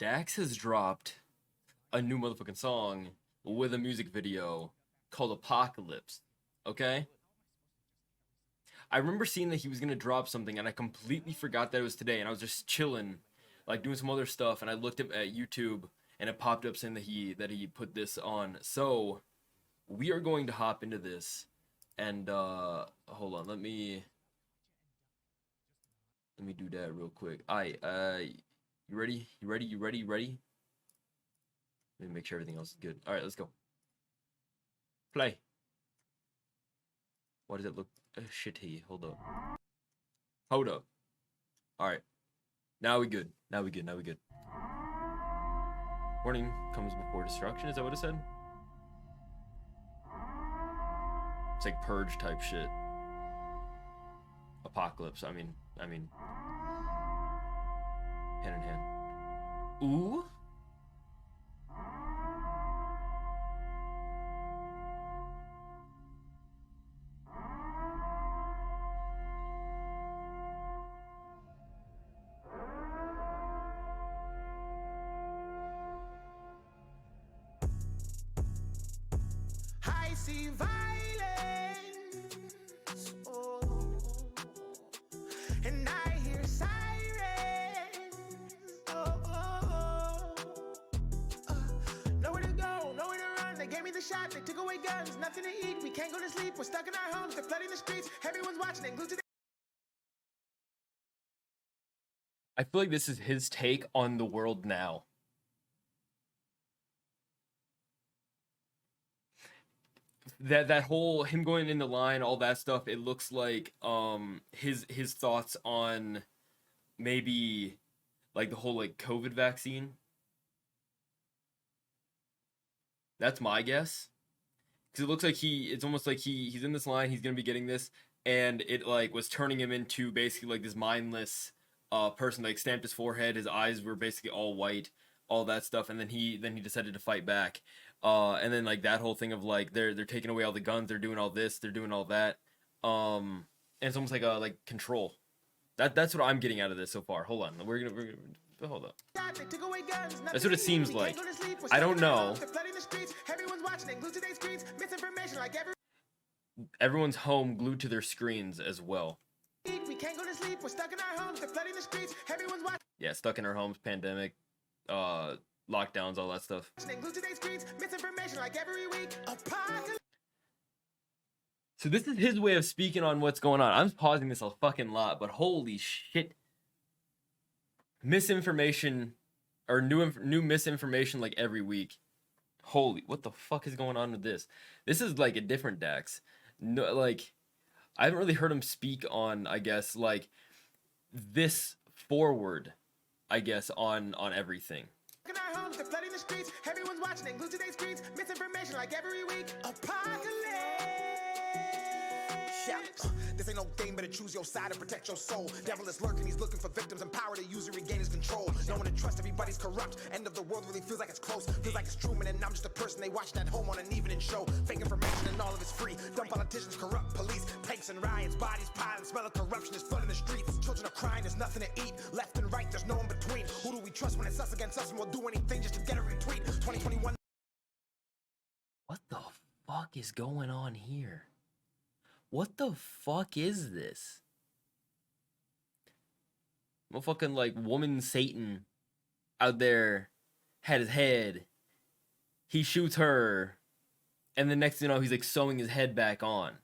Dax has dropped a new motherfucking song with a music video called Apocalypse. Okay? I remember seeing that he was gonna drop something and I completely forgot that it was today and I was just chilling, like doing some other stuff, and I looked up at YouTube and it popped up saying that he put this on. So we are going to hop into this and hold on, let me do that real quick. Alright, you ready? You ready? You ready? You ready? Let me make sure everything else is good. Alright, let's go. Play. Why does it look shitty? Hold up. Hold up. Alright. Now we good. Now we good. Now we good. Warning comes before destruction. Is that what it said? It's like purge type shit. Apocalypse. I mean hand in hand. Ooh. I see violence, oh, and I hear sirens, oh, oh, nowhere to go, nowhere to run. They gave me the shot, they took away guns, nothing to eat. We can't go to sleep, we're stuck in our homes, they're flooding the streets. Everyone's watching and glued to I feel like this is his take on the world now. That whole him going in the line, all that stuff, it looks like his thoughts on maybe like the whole like COVID vaccine. That's my guess. Because it looks like it's almost like he's in this line, he's gonna be getting this, and it like was turning him into basically like this mindless person. Like stamped his forehead, his eyes were basically all white, all that stuff, and then he decided to fight back. And then like that whole thing of like they're taking away all the guns, they're doing all this, they're doing all that. And it's almost like a like control. That's what I'm getting out of this so far. Hold on, we're gonna hold up. That's what it seems like. I don't know. Everyone's home glued to their screens as well. we can't go to sleep, we're stuck in our homes, they're flooding the streets. Everyone's watching. Yeah, stuck in our homes, pandemic, lockdowns, all that stuff. Misinformation like every week. So this is his way of speaking on what's going on. I'm pausing this a fucking lot, but holy shit. Misinformation or new misinformation like every week. Holy, what the fuck is going on with this? This is like a different Dax. No, like I haven't really heard him speak on, I guess, like this forward, I guess, on everything. In our homes, they're flooding the streets. Everyone's watching and glued to their screens. Misinformation like every week. Apocalypse. This ain't no game, better choose your side and protect your soul. Devil is lurking, he's looking for victims and power to use and regain his control. No one to trust, everybody's corrupt. End of the world really feels like it's close. Feels like it's Truman and I'm just a person they watching at home on an evening show. Fake information and all of it's free. Dumb politicians, corrupt police, tanks and riots, bodies piling, smell of corruption is flooding the streets. Children are crying, there's nothing to eat. Left and right, there's no in between. Who do we trust when it's us against us and we'll do anything just to get a retweet? 2021. What the fuck is going on here? What the fuck is this? Motherfucking like woman Satan out there had his head. He shoots her. And the next thing you know, he's like sewing his head back on.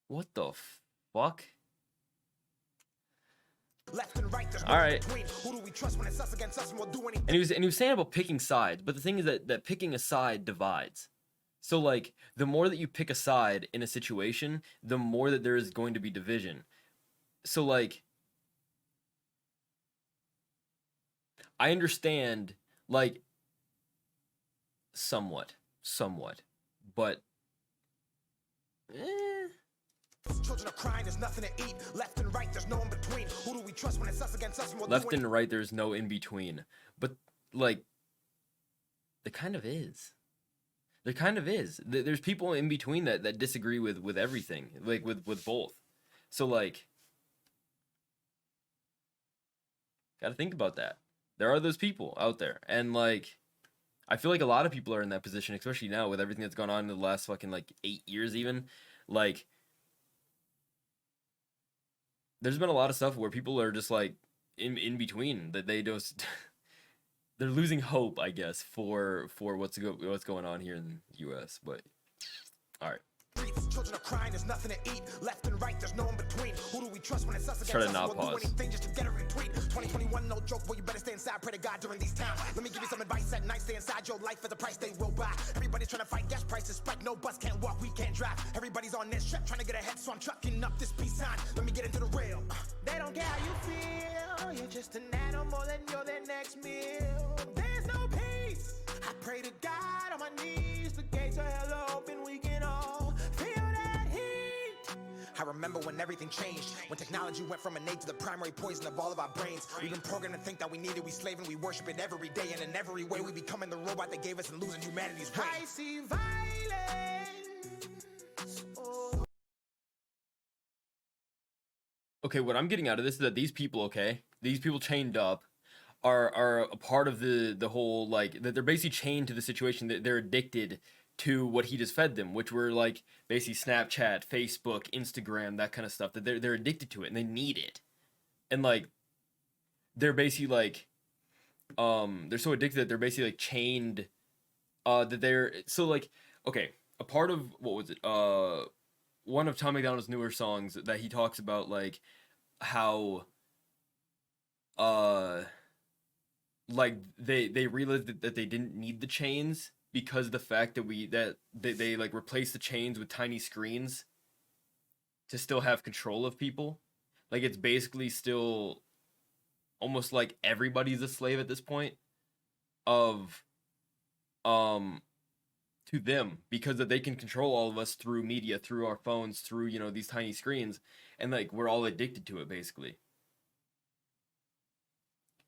What the fuck? Left and right, all right. Who do we trust when it's us against us and we'll do anything? And he was saying about picking sides, but the thing is that picking a side divides. So like the more that you pick a side in a situation, the more that there is going to be division. So like I understand like somewhat, but Children are crying, there's nothing to eat. Left and right, there's no in between. Who do we trust when it's us against us and we'll left and right, there's no in between. But like there kind of is. There kind of is. There's people in between that disagree with everything, like with both. So like Gotta think about that. There are those people out there, and like, I feel like a lot of people are in that position, especially now with everything that's gone on in the last fucking like 8 years, even. Like, there's been a lot of stuff where people are just like in between that they just they're losing hope, I guess, for what's going on here in the U.S. But all right. Children are crying, there's nothing to eat. Left and right, there's no in between. Who do we trust when it's us Try to against us? not We'll do pause. anything just to get a retweet. 2021, no joke, boy, you better stay inside. Pray to God during these times. Let me give you some advice at night. Stay inside your life for the price they will buy. Everybody's trying to fight gas prices spike. No bus can't walk, we can't drive. Everybody's on this trip trying to get ahead, so I'm trucking up this peace sign. Let me get into the real. They don't care how you feel. You're just an animal and you're their next meal. There's no peace. I pray to God on my knees. The gates of hell are open, we can all feel that heat. I remember when everything changed, when technology went from innate to the primary poison of all of our brains. We've been programmed to think that we need it, we slave and we worship it every day, and in every way we becoming the robot they gave us and losing humanity's way. I see violence. Oh. Okay, what I'm getting out of this is that these people, these people chained up, are a part of the whole, like, that they're basically chained to the situation, that they're addicted to what he just fed them, which were like basically Snapchat, Facebook, Instagram, that kind of stuff, that they're addicted to it and they need it. And like, they're basically like, they're so addicted that they're basically like chained, that they're so like, okay, a part of, what was it, one of Tom McDonald's newer songs that he talks about, like, how like they realized that they didn't need the chains, because the fact that they like replaced the chains with tiny screens to still have control of people. Like, it's basically still almost like everybody's a slave at this point of to them, because that they can control all of us through media, through our phones, through, you know, these tiny screens, and like we're all addicted to it basically.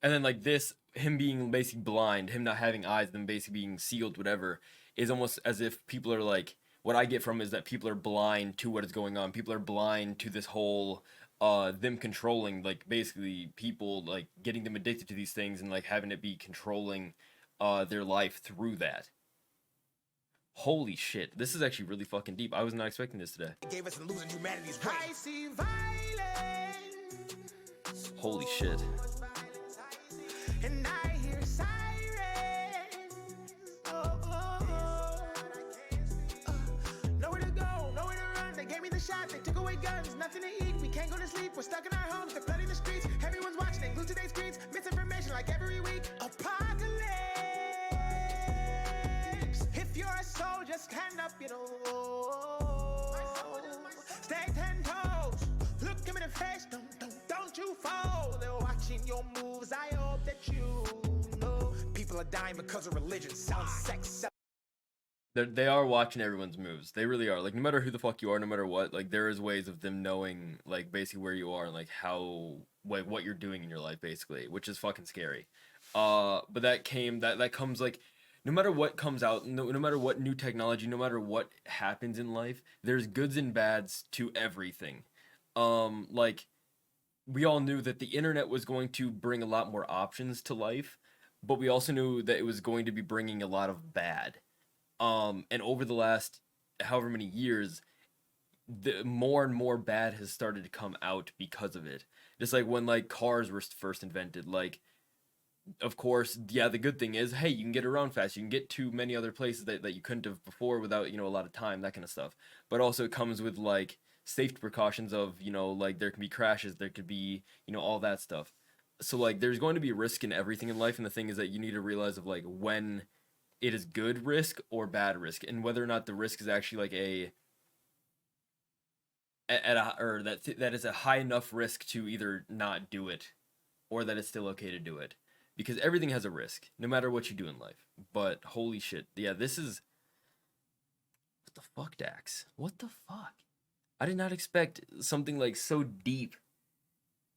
And then like this, him being basically blind, him not having eyes, them basically being sealed, whatever, is almost as if people are like, what I get from is that people are blind to what is going on. People are blind to this whole them controlling, like, basically people like getting them addicted to these things and like having it be controlling their life through that. Holy shit, this is actually really fucking deep. I was not expecting this today. They gave us and losing humanity's way. I see violence. Holy shit. And I hear sirens. Nowhere to go, nowhere to run. They gave me the shot, they took away guns. Nothing to eat, we can't go to sleep. We're stuck in our homes, they're flooding the streets. Everyone's watching, they glued to their screens. Misinformation like every week. Apocalypse. If you're a soldier, stand up, you know. Stay 10 toes. Look him in the face, don't you fall. They're watching your moves, I hope that you know. People are dying because of religion, selling sex. They are watching everyone's moves. They really are. Like, no matter who the fuck you are, no matter what, like, there is ways of them knowing, like, basically where you are and, like, how, like, what you're doing in your life, basically, which is fucking scary. But that comes, like, no matter what comes out, no matter what new technology, no matter what happens in life, there's goods and bads to everything. Like, we all knew that the internet was going to bring a lot more options to life, but we also knew that it was going to be bringing a lot of bad. And over the last however many years, the more and more bad has started to come out because of it. Just like when, like, cars were first invented, like, of course, yeah, the good thing is, hey, you can get around fast, you can get to many other places that you couldn't have before without, you know, a lot of time, that kind of stuff. But also it comes with, like, safety precautions of, you know, like, there can be crashes, there could be, you know, all that stuff. So, like, there's going to be risk in everything in life, and the thing is that you need to realize of, like, when it is good risk or bad risk, and whether or not the risk is actually like that is a high enough risk to either not do it, or that it's still okay to do it, because everything has a risk, no matter what you do in life. But holy shit, yeah, this is, what the fuck, Dax? What the fuck? I did not expect something like so deep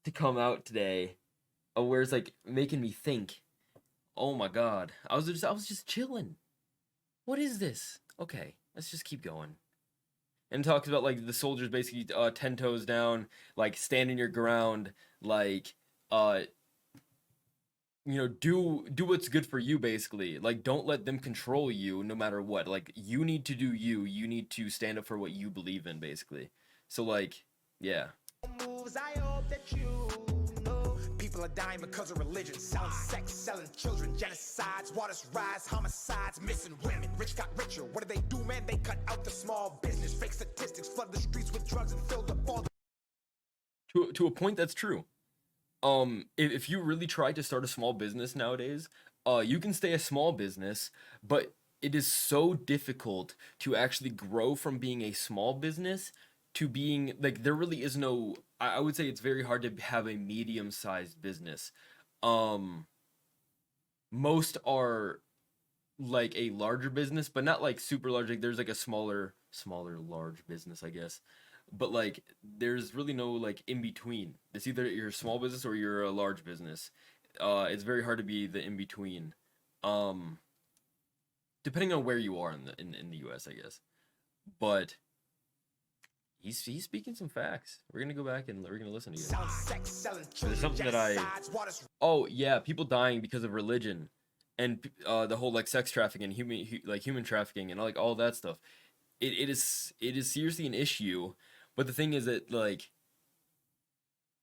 to come out today, where it's like making me think. Oh my god. I was just chilling. What is this? Okay, let's just keep going. And it talks about, like, the soldiers basically 10 toes down, like, stand in your ground, like, do what's good for you, basically. Like, don't let them control you no matter what. Like, you need to do you need to stand up for what you believe in, basically. So, like, yeah. Moves, I hope that you know. People are dying because of religion, selling sex, selling children, genocides, waters rise, homicides, missing women. Rich got richer. What do they do, man? They cut out the small business. Fake statistics, flood the streets with drugs and filled up all the To a point, that's true. If you really try to start a small business nowadays, you can stay a small business, but it is so difficult to actually grow from being a small business to being like there really is no. I would say it's very hard to have a medium-sized business. Um, Most are like a larger business, but not like super large. Like there's like a smaller large business, I guess. But like there's really no like in between. It's either you're a small business or you're a large business. It's very hard to be the in between. Um, Depending on where you are in the US, I guess. But he's speaking some facts. We're gonna go back and we're gonna listen to you. selling sex, selling There's children, something that I genocides, waters Oh yeah, people dying because of religion, and the whole like sex trafficking and human trafficking and like all that stuff. It is seriously an issue, but the thing is that like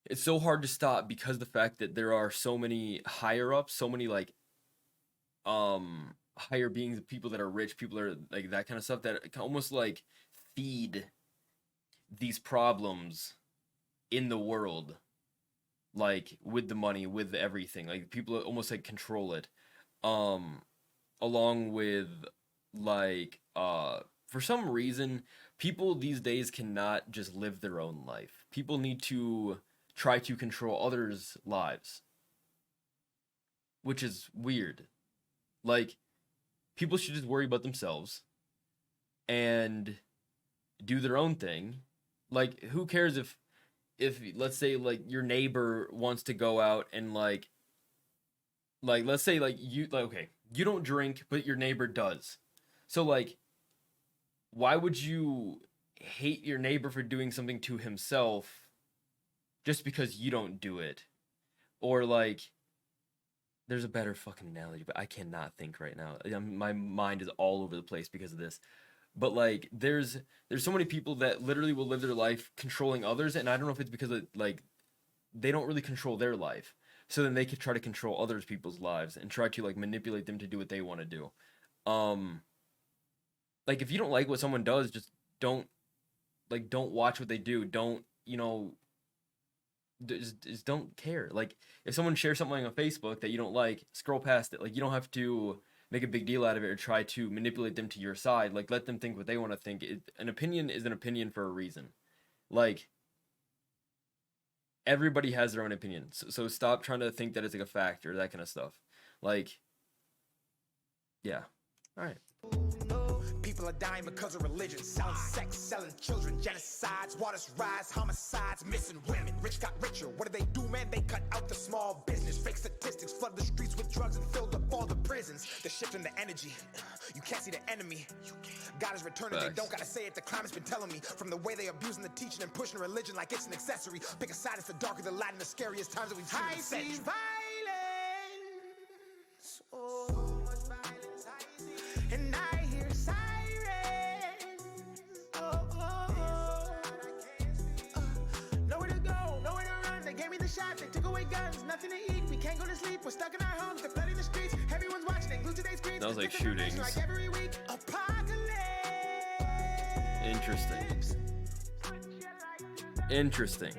it's so hard to stop because the fact that there are so many higher ups, so many like higher beings, people that are rich, people that are like that kind of stuff that can almost like feed these problems in the world, like with the money, with everything. Like people almost like control it. Um Along with like for some reason people these days cannot just live their own life. People need to try to control others' lives, which is weird. Like people should just worry about themselves and do their own thing. Like who cares if let's say like your neighbor wants to go out and like let's say like you like okay, you don't drink but your neighbor does. So like why would you hate your neighbor for doing something to himself just because you don't do it? Or like there's a better fucking analogy, but I cannot think right now. My mind is all over the place because of this. But like there's so many people that literally will live their life controlling others, and I don't know if it's because of, like they don't really control their life. So then they could try to control others people's lives and try to like manipulate them to do what they want to do. Um like if you don't like what someone does, just don't don't watch what they do. Don't, just don't care. Like if someone shares something on Facebook that you don't like, scroll past it. Like you don't have to make a big deal out of it or try to manipulate them to your side. Like let them think what they want to think. An opinion is an opinion for a reason. Like everybody has their own opinion. So stop trying to think that it's like a fact or that kind of stuff. Like yeah. All right. People are dying because of religion, selling sex, selling children, genocides, waters rise, homicides, missing women. Rich got richer. What do they do, man? They cut out the small business. Fake statistics, flood the streets with drugs and filled up all the prisons. The shift in the energy. You can't see the enemy. God is returning. They don't gotta say it. The climate's been telling me. From the way they abusing the teaching and pushing religion like it's an accessory. Pick a side, it's the darker the light and the scariest times that we've seen. I see violence. Oh, much violence I see. And I hear sirens. Nowhere to go, nowhere to run. They gave me the shot, they took away guns. Nothing to eat, we can't go to sleep. We're stuck in our homes, they're flooding the streets. Everyone's watching, they glued to their screens. That was like shootings. Like every week. Interesting. Interesting.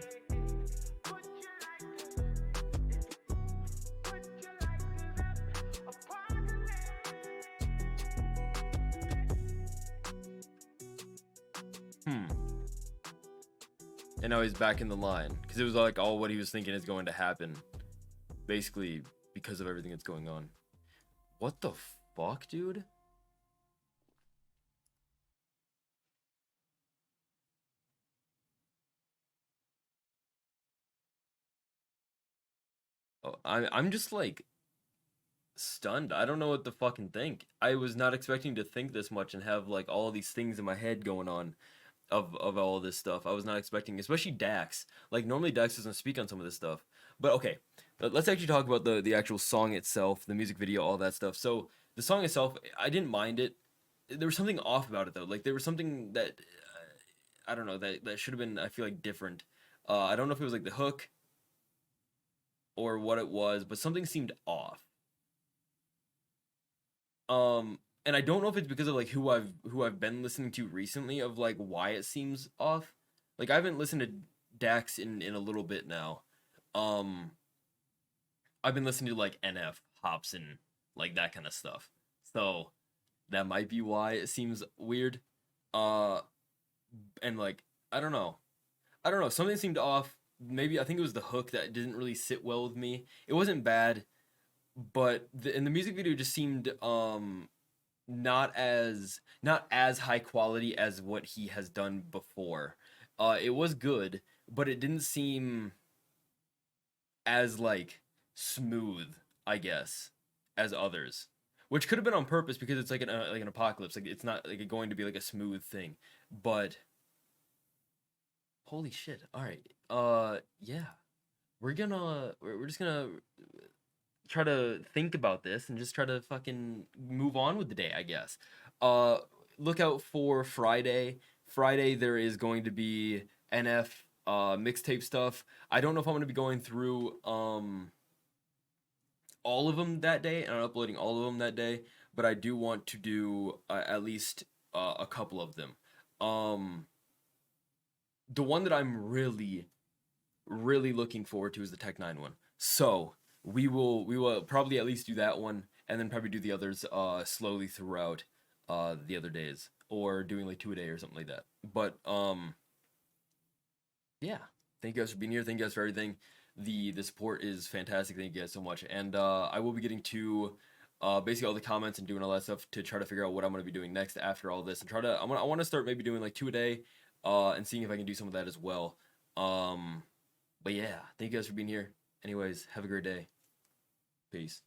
And now he's back in the line because it was like all what he was thinking is going to happen, basically because of everything that's going on. What the fuck, dude? Oh, I'm just like stunned. I don't know what to fucking think. I was not expecting to think this much and have like all of these things in my head going on of all of this stuff. I was not expecting, especially Dax. Like normally Dax doesn't speak on some of this stuff, But okay, let's actually talk about the actual song itself, the music video, all that stuff. So the song itself, I didn't mind it. There was something off about it though. Like there was something that I don't know that should have been, I feel like, different. I don't know if it was like the hook or what it was, but something seemed off. And I don't know if it's because of like who I've been listening to recently of like why it seems off. Like I haven't listened to Dax in a little bit now. Um, I've been listening to like NF, Hobson, like that kind of stuff. So that might be why it seems weird. Uh, and like I don't know. I don't know. Something seemed off. Maybe I think it was the hook that didn't really sit well with me. It wasn't bad, but and the music video just seemed not as high quality as what he has done before. It was good, but it didn't seem as like smooth, I guess, as others. Which could have been on purpose because it's like an apocalypse. Like it's not like going to be like a smooth thing. But holy shit. All right. Yeah. We're just gonna try to think about this and just try to fucking move on with the day, I guess. Uh, Look out for Friday. Friday there is going to be NF mixtape stuff. I don't know if I'm going to be going through all of them that day and I'm uploading all of them that day, but I do want to do at least a couple of them. Um, the one that I'm really looking forward to is the Tech 9 one. So we will probably at least do that one and then probably do the others slowly throughout the other days or doing like two a day or something like that. But yeah, thank you guys for being here. Thank you guys for everything. The support is fantastic. Thank you guys so much. And I will be getting to basically all the comments and doing all that stuff to try to figure out what I'm gonna be doing next after all this and I want to start maybe doing like two a day and seeing if I can do some of that as well. But yeah, thank you guys for being here. Anyways, have a great day. Peace.